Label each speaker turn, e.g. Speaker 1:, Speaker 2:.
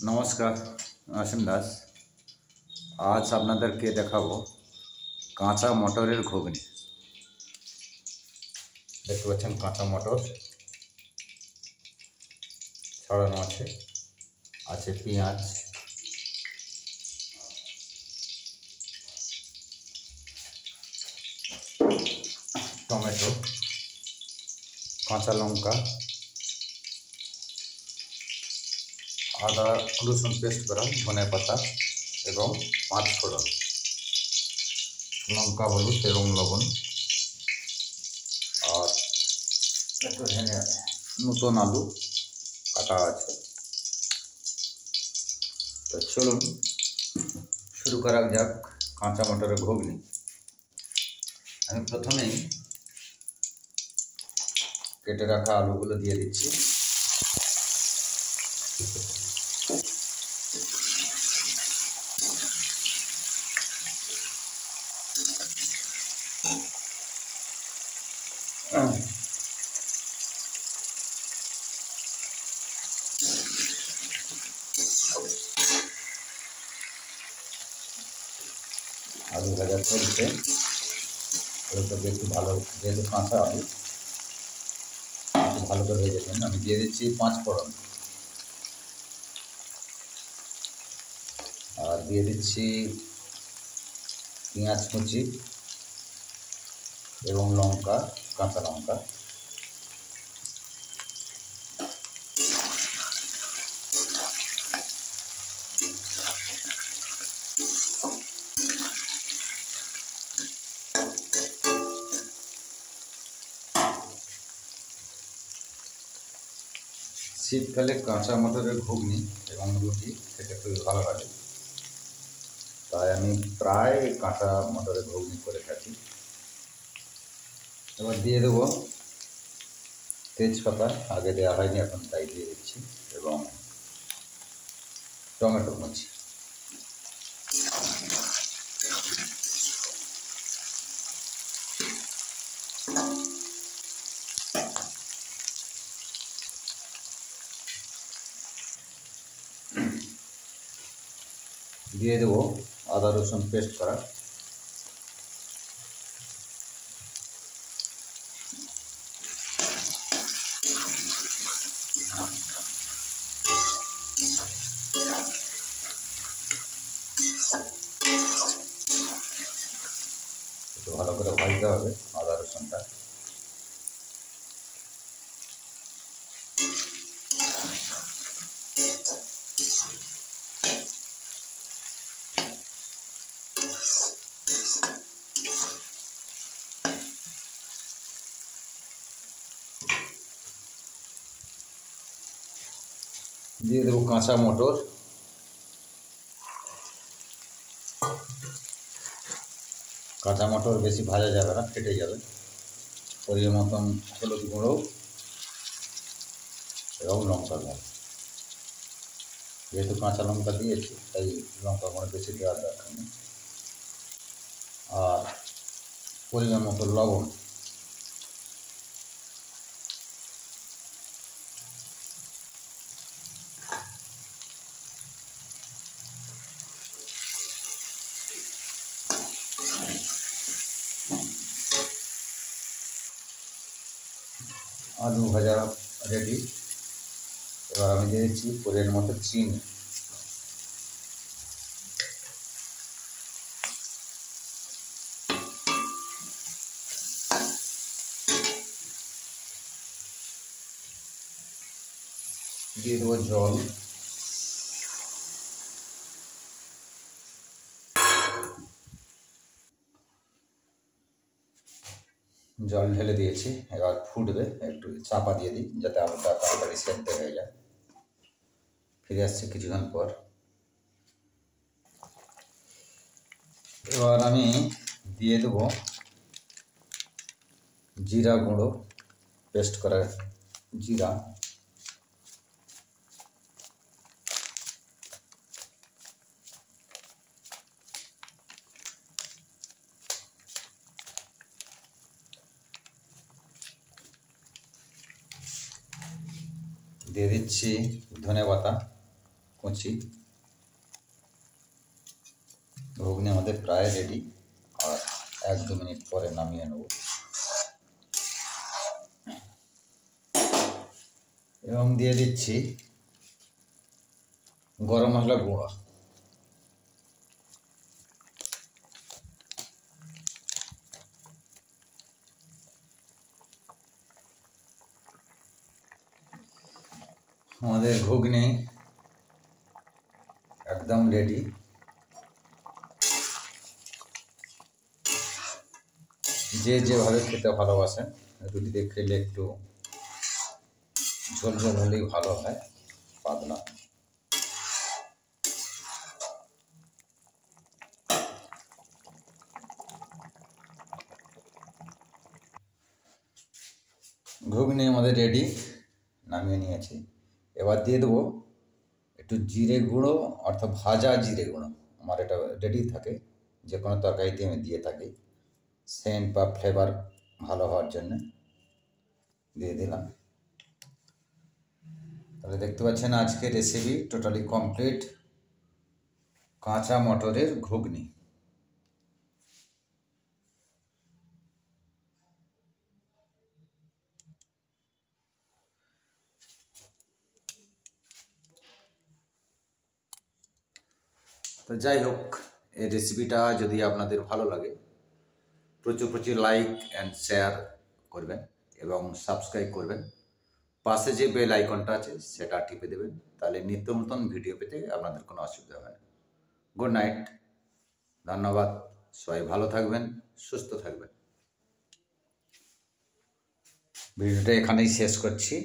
Speaker 1: নমস্কার, অসীম দাস। আজ আপনাদেরকে দেখাবো কাঁচা মটরের ঘুগনি। দেখতে পাচ্ছেন কাঁচা মটর ছড়ানো আছে, আছে পেঁয়াজ, টমেটো, কাঁচা লঙ্কা, আদা রসুন পেস্ট করা, ধনেপাতা এবং পাঁচ ফোড়ন, লঙ্কা, হলুদ এবং লবণ। আর একটু নতুন আলু কাটা আছে। তো চলুন শুরু করা যাক কাঁচা মটরের ঘুগনি। আমি প্রথমেই কেটে রাখা আলুগুলো দিয়ে দিচ্ছি। আলু ভাজা চলছে, আলুটাকে একটু ভালো, যেহেতু কাঁচা আলু একটু ভালো করে ভেজে দিন। আমি দিয়ে দিচ্ছি পাঁচ ফোড়ন, আর দিয়ে দিচ্ছি পেঁয়াজ কুচি এবং লঙ্কা, কাঁচা লঙ্কা। শীতকালে কাঁচা মটরের ঘুগনি এবং রুটি খেতে খুবই ভালো লাগে, তাই আমি প্রায় কাঁচা মটরের ঘুগনি করে থাকি। এবার দিয়ে দেবো তেজপাতা, আগে দেওয়া হয়নি, এখন তাই দিয়ে দিচ্ছি, এবং টমেটো কুচি। দিয়ে দেবো আদা রসুন পেস্ট করা, একটু ভালো করে ভাজতে হবে আদা রসুনটা। দিয়ে দেবো কাঁচা মটর, কাঁচা মটর বেশি ভাজা যাবে না, ফেটে যাবে। পরিমাণ মতন হলুদ গুঁড়ো এবং লঙ্কা গুঁড়ো, যেহেতু কাঁচা লঙ্কা দিয়েছি তাই লঙ্কা গুঁড়ো বেশি দেওয়ার দরকার নেই। আর পরিমাণ মতো লবণ। আলু ভাজা রেডি। এবার আমি দিয়ে দিচ্ছি পরিমাণ মতো চিনি। দিয়ে দেবো জল, জল ঢেলে দিয়েছি। এবার ফুটবে, একটু চাপা দিয়ে দিই যাতে আলুটা তাড়াতাড়ি সেদ্ধ হয়ে যায়। ফিরে আসছে কিছুক্ষণ পর। এবার আমি দিয়ে দেবো জিরা গুঁড়ো, পেস্ট করা জিরা, দিয়ে দিচ্ছি ধনেপাতা, কুচি। ঘুগনি আমাদের প্রায় রেডি, আর 1-2 মিনিট পরে নামিয়ে নেব। এবং দিয়ে দিচ্ছি গরম মশলা গুঁড়ো। আমাদের ঘুগনি একদম রেডি। যে যেভাবে খেতে ভালোবাসেন, রুটিতে খেলে একটু ঝোল ঝোল হলেই ভালো হয়, পাতলা। ঘুগনি আমাদের রেডি, নামিয়ে নিয়েছি। এবার দিয়ে দেবো একটু জিরে গুঁড়ো, অর্থাৎ ভাজা জিরে গুঁড়ো। আমার এটা রেডি থাকে, যে কোনো তরকারিতে আমি দিয়ে থাকি, সেন্ট বা ফ্লেভার ভালো হওয়ার জন্য দিয়ে দিলাম। তাহলে দেখতে পাচ্ছেন আজকের রেসিপি টোটালি কমপ্লিট, কাঁচা মটরের ঘুগনি। তো যাই হোক, এই রেসিপিটা যদি আপনাদের ভালো লাগে, প্রচুর প্রচুর লাইক অ্যান্ড শেয়ার করবেন এবং সাবস্ক্রাইব করবেন। পাশে যে বেল আইকনটা আছে সেটা টিপে দেবেন, তাহলে নিত্য নতুন ভিডিও পেতে আপনাদের কোনো অসুবিধা হবে না। গুড নাইট, ধন্যবাদ। সবাই ভালো থাকবেন, সুস্থ থাকবেন। ভিডিওটা এখানেই শেষ করছি।